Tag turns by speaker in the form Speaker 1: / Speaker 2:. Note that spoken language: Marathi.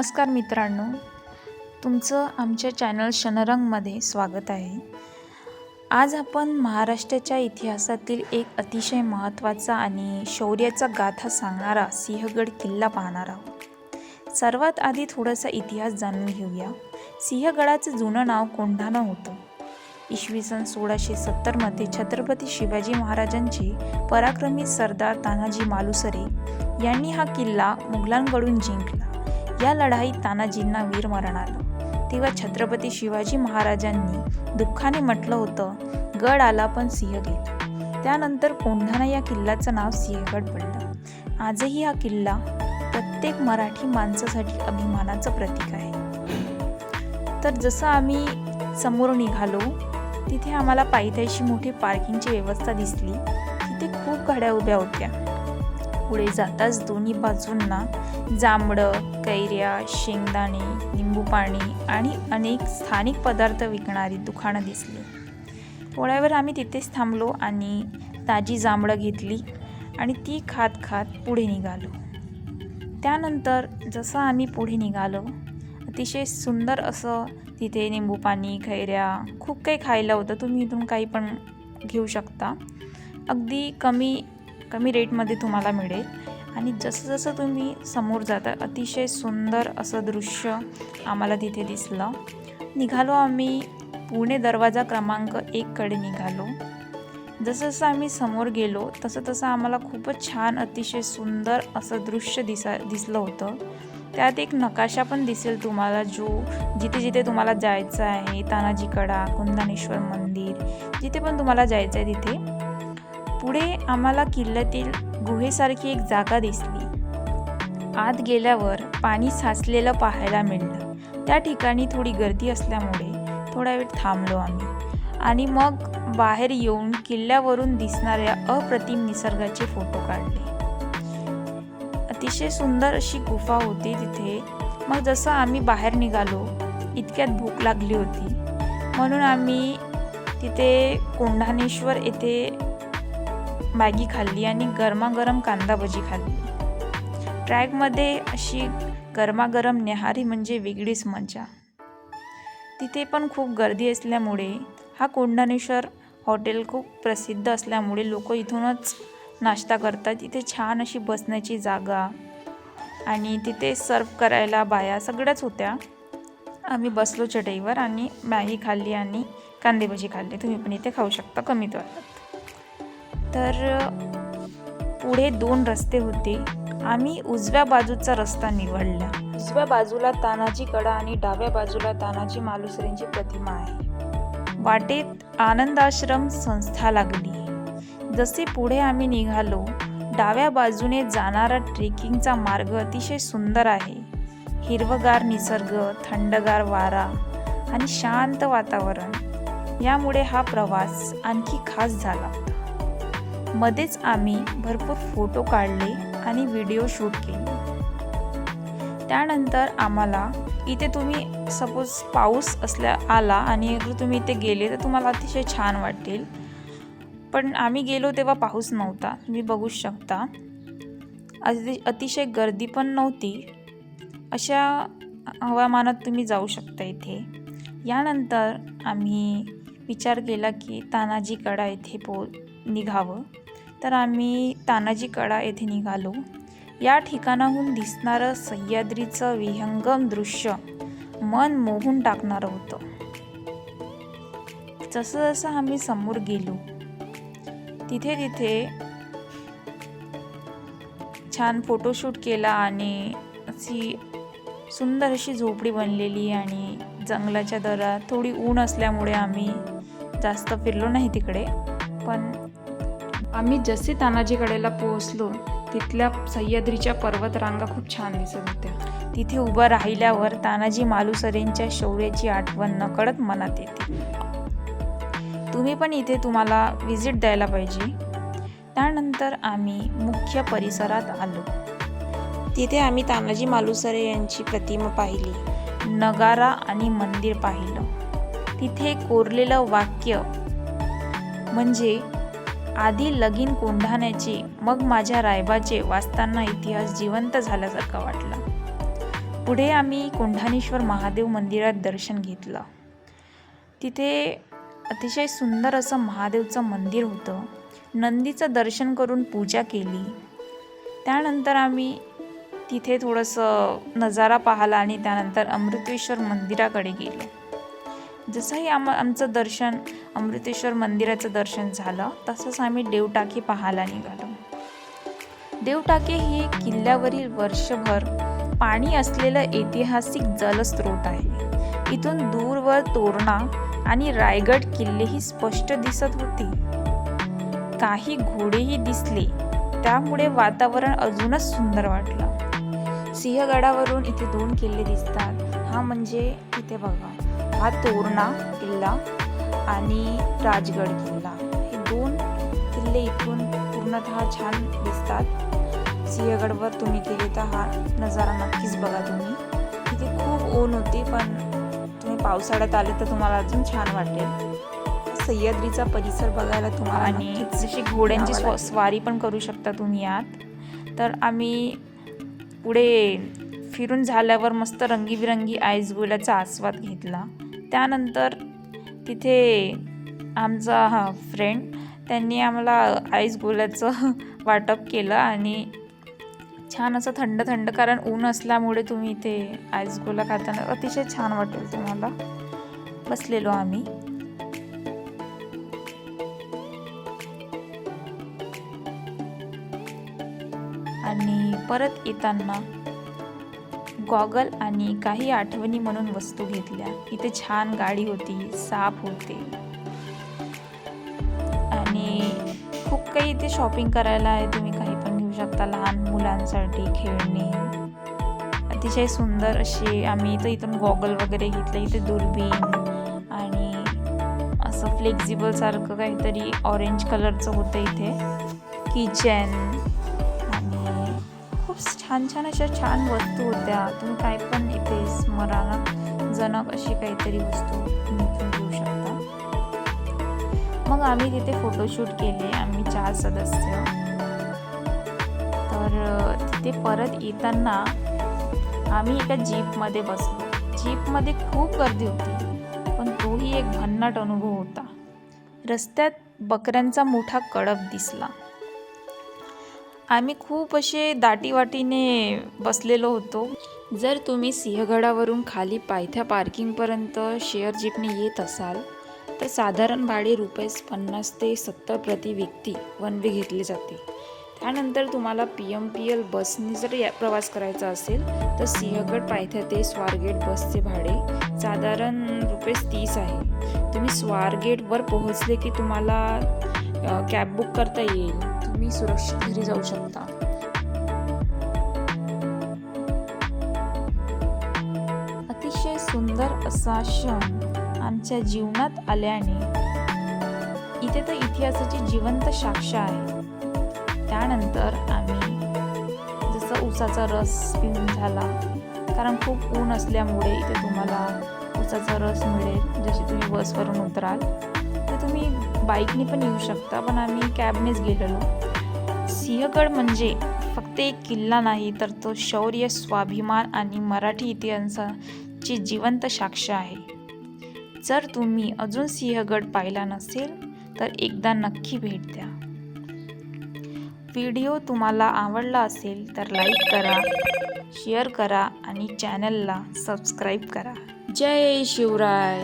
Speaker 1: नमस्कार मित्रांनो, तुमचं आमच्या चॅनल क्षणरंगमध्ये स्वागत आहे। आज आपण महाराष्ट्राच्या इतिहासातील एक अतिशय महत्त्वाचा आणि शौर्याचा गाथा सांगणारा सिंहगड किल्ला पाहणार आहोत। सर्वात आधी थोडासा इतिहास जाणून घेऊया। सिंहगडाचं जुनं नाव कोंढाणा होतं। इसवी सन 1670 मध्ये छत्रपती शिवाजी महाराजांचे पराक्रमी सरदार तानाजी मालुसरे यांनी हा किल्ला मुघलांकडून जिंकला। या लढाईत तानाजींना वीरमरण आलं। तेव्हा छत्रपती शिवाजी महाराजांनी दुःखाने म्हटलं होतं, गड आला पण सिंह गेला। त्यानंतर कोंढाणा या किल्ल्याचं नाव सिंहगड पडलं। आजही हा किल्ला प्रत्येक मराठी माणसासाठी अभिमानाचं प्रतीक आहे। तर जसं आम्ही समोर निघालो, तिथे आम्हाला पायथ्याशी मोठी पार्किंगची व्यवस्था दिसली। तिथे खूप गाड्या उभ्या होत्या। पुढे जाताच दोन्ही बाजूंना जांभळं, कैऱ्या, शेंगदाणे, लिंबू पाणी आणि अनेक स्थानिक पदार्थ विकणारी दुकानं दिसली। थोड्यावेळ आम्ही तिथेच थांबलो आणि ताजी जांभळं घेतली आणि ती खात खात पुढे निघालो। त्यानंतर जसं आम्ही पुढे निघालो, अतिशय सुंदर असं तिथे निंबू पाणी, कैऱ्या, खूप काही खायला होतं। तुम्ही इथून काही पण घेऊ शकता। अगदी कमी रेटमध्ये तुम्हाला मिळेल। आणि जसं जसं तुम्ही समोर जाता, अतिशय सुंदर असं दृश्य आम्हाला तिथे दिसलं। निघालो आम्ही पुणे दरवाजा क्रमांक 1 कडे निघालो। जसं जसं आम्ही समोर गेलो तसं तसं आम्हाला खूपच छान, अतिशय सुंदर असं दृश्य दिसलं होतं। त्यात एक नकाशा पण दिसेल तुम्हाला, जो जिथे जिथे तुम्हाला जायचं आहे, तानाजी कडा, कुंदानेश्वर मंदिर, जिथे पण तुम्हाला जायचं आहे तिथे। पुढे आम्हाला किल्ल्यातील गुहेसारखी एक जागा दिसली। आत गेल्यावर पाणी साचलेलं पाहायला मिळालं। त्या ठिकाणी थोडी गर्दी असल्यामुळे थोडा वेळ थांबलो आम्ही आणि मग बाहेर येऊन किल्ल्यावरून दिसणाऱ्या अप्रतिम निसर्गाचे फोटो काढले। अतिशय सुंदर अशी गुफा होती तिथे। मग जसं आम्ही बाहेर निघालो, इतक्यात भूक लागली होती, म्हणून आम्ही तिथे कोंढाणेश्वर येथे मॅगी खाल्ली आणि गरमागरम कांदा भजी खाल्ली। ट्रॅकमध्ये अशी गरमागरम न्याहारी म्हणजे वेगळीच मजा। तिथे पण खूप गर्दी असल्यामुळे हा कोंढाणेश्वर हॉटेल खूप प्रसिद्ध असल्यामुळे लोक इथूनच नाश्ता करतात। तिथे छान अशी बसण्याची जागा आणि तिथे सर्व करायला बाया सगळ्याच होत्या। आम्ही बसलो चटईवर आणि मॅगी खाल्ली आणि कांदे भजी खाल्ले। तुम्ही पण इथे खाऊ शकता कमी दरात। तर पुढे 2 रस्ते होते। आम्ही उजव्या बाजूचा रस्ता निवडला। उजव्या बाजूला तानाजी कडा आणि डाव्या बाजूला तानाजी मालुसरेंची प्रतिमा आहे। वाटेत आनंदाश्रम संस्था लागली। जसे पुढे आम्ही निघालो, डाव्या बाजूने जाणारा ट्रेकिंगचा मार्ग अतिशय सुंदर आहे। हिरवगार निसर्ग, थंडगार वारा आणि शांत वातावरण यामुळे हा प्रवास आणखी खास झाला। मध्येच आम्ही भरपूर फोटो काढले आणि व्हिडिओ शूट केले। त्यानंतर आम्हाला इथे तुम्ही सपोज पाऊस आला आणि अगर तुम्ही इथे गेले तर तुम्हाला अतिशय छान वाटेल। पण आम्ही गेलो तेव्हा पाऊस नव्हता, तुम्ही बघू शकता। अतिशय गर्दी पण नव्हती। अशा हवामानात तुम्ही जाऊ शकता इथे। यानंतर आम्ही विचार केला की तानाजी कडा येथे निघावं। तर आम्ही तानाजी कडा येथे निघालो। या ठिकाणाहून दिसणारं सह्याद्रीचं विहंगम दृश्य मन मोहून टाकणारं होतं। जसं जसं आम्ही समोर गेलो, तिथे छान फोटोशूट केला आणि अशी सुंदर अशी झोपडी बनलेली आणि जंगलाच्या दरात थोडी ऊन असल्यामुळे आम्ही जास्त फिरलो नाही तिकडे। पण आम्ही जसे तानाजी कडेला पोहोचलो, तिथल्या सह्याद्रीच्या पर्वतरांगा खूप छान दिसत होत्या। तिथे उभं राहिल्यावर तानाजी मालुसरेंच्या शौर्याची आठवण नकळत मनात येते। तुम्ही पण इथे तुम्हाला व्हिजिट द्यायला पाहिजे। त्यानंतर आम्ही मुख्य परिसरात आलो। तिथे आम्ही तानाजी मालुसरे यांची प्रतिमा पाहिली, नगारा आणि मंदिर पाहिलं। तिथे कोरलेलं वाक्य म्हणजे आधी लगीन कोंढाण्याचे, मग माझ्या रायबाचे वाचताना इतिहास जिवंत झाल्यासारखा वाटला। पुढे आम्ही कोंढाणेश्वर महादेव मंदिरात दर्शन घेतलं. तिथे अतिशय सुंदर असं महादेवचं मंदिर होतं. नंदीचं दर्शन करून पूजा केली. त्यानंतर आम्ही तिथे थोडंसं नजारा पाहिला आणि त्यानंतर अमृतेश्वर मंदिराकडे गेलो. जसंही आमचं दर्शन अमृतेश्वर मंदिराचं दर्शन झालं तसंच आम्ही देवटाके पाहायला निघालो. देवटाके ही किल्ल्यावरील वर्षभर पाणी असलेलं ऐतिहासिक जलस्रोत आहे. इथून दूरवर तोरणा आणि रायगड किल्लेही स्पष्ट दिसत होते. काही घोडेही दिसले, त्यामुळे वातावरण अजूनच सुंदर वाटलं. सिंहगडावरून इथे 2 किल्ले दिसतात. हा म्हणजे इथे बघा, हा तोरणा किल्ला आणि राजगड किल्ला. हे 2 किल्ले इथून पूर्णतः छान दिसतात. सिंहगडवर तुम्ही गेले तर हा नजारा नक्कीच बघा तुम्ही. इथे खूप ऊन होती, पण तुम्ही पावसाळ्यात आले तर तुम्हाला अजून छान वाटेल. सह्याद्रीचा परिसर बघायला तुम्हाला आणि जशी घोड्यांची स्वारी पण करू शकता तुम्ही यात. तर आम्ही पुढे फिरून झाल्यावर मस्त रंगीबिरंगी आईसगोल्याचा आस्वाद घेतला. त्यानंतर तिथे आमचा फ्रेंड त्यांनी आम्हाला आईसगोल्याचं वाटप केलं आणि छान असं थंड थंड, कारण ऊन असल्यामुळे तुम्ही इथे आईसगोला खाताना अतिशय छान वाटेल तुम्हाला. बसलेलो आम्ही. आणि परत येताना गॉगल आणि काही आठवणी म्हणून वस्तू घेतल्या. इथे छान गाडी होती, साप होते आणि खूप काही इथे शॉपिंग करायला आहे. तुम्ही काही पण घेऊ शकता. लहान मुलांसाठी खेळणी अतिशय सुंदर अशी. आम्ही इथून गॉगल वगैरे घेतलं. इथे दुर्बीण आणि असं फ्लेक्झिबल सारखं काहीतरी ऑरेंज कलरचं होतं. इथे किचन छान छान अशा छान वस्तू होत्या. तुम्ही काय पण इथे स्मरणजनक अशी काहीतरी वस्तू इथून घेऊ शकता. मग आम्ही तिथे फोटोशूट केले. आम्ही 4 सदस्य. तर तिथे परत येताना आम्ही एका जीपमध्ये बसलो. जीपमध्ये खूप गर्दी होती, पण तोही एक भन्नाट अनुभव होता. रस्त्यात बकऱ्यांचा मोठा कळप दिसला. आम्ही खूप असे दाटीवाटीने बसलेलो होतो. जर तुम्ही सिंहगडावरून खाली पायथ्या पार्किंगपर्यंत शेअर जीपने येत असाल तर साधारण भाडे ₹50 ते 70 प्रति व्यक्ती वन वे घेतले जाते. त्यानंतर तुम्हाला PMPL बसने जर प्रवास करायचा असेल तर सिंहगड पायथ्या ते स्वारगेट बसचे भाडे साधारण ₹30 आहे. तुम्ही स्वारगेटवर पोहोचले की तुम्हाला कॅब बुक करता येईल. तुम्ही सुरक्षित घरी जाऊ शकता. अतिशय सुंदर असा क्षण आमच्या जीवनात आल्याने इथे तर इतिहासाची जिवंत साक्ष आहे. त्यानंतर आम्ही जसं उसाचा रस पिऊन झाला, कारण खूप ऊन असल्यामुळे इथे तुम्हाला उसाचा रस मिळेल. जसे तुम्ही बसवरून उतराल तर तुम्ही बाईकने पण येऊ शकता, पण आम्ही कॅबनेच गेलेलो. सिंहगड म्हणजे फक्त एक किल्ला नाही, तर तो शौर्य, स्वाभिमान आणि मराठी इतिहासाची जिवंत साक्ष आहे. जर तुम्ही अजून सिंहगड पाहिला नसेल तर एकदा नक्की भेट द्या. व्हिडिओ तुम्हाला आवडला असेल तर लाईक करा, शेअर करा आणि चॅनलला सबस्क्राईब करा. जय शिवराय.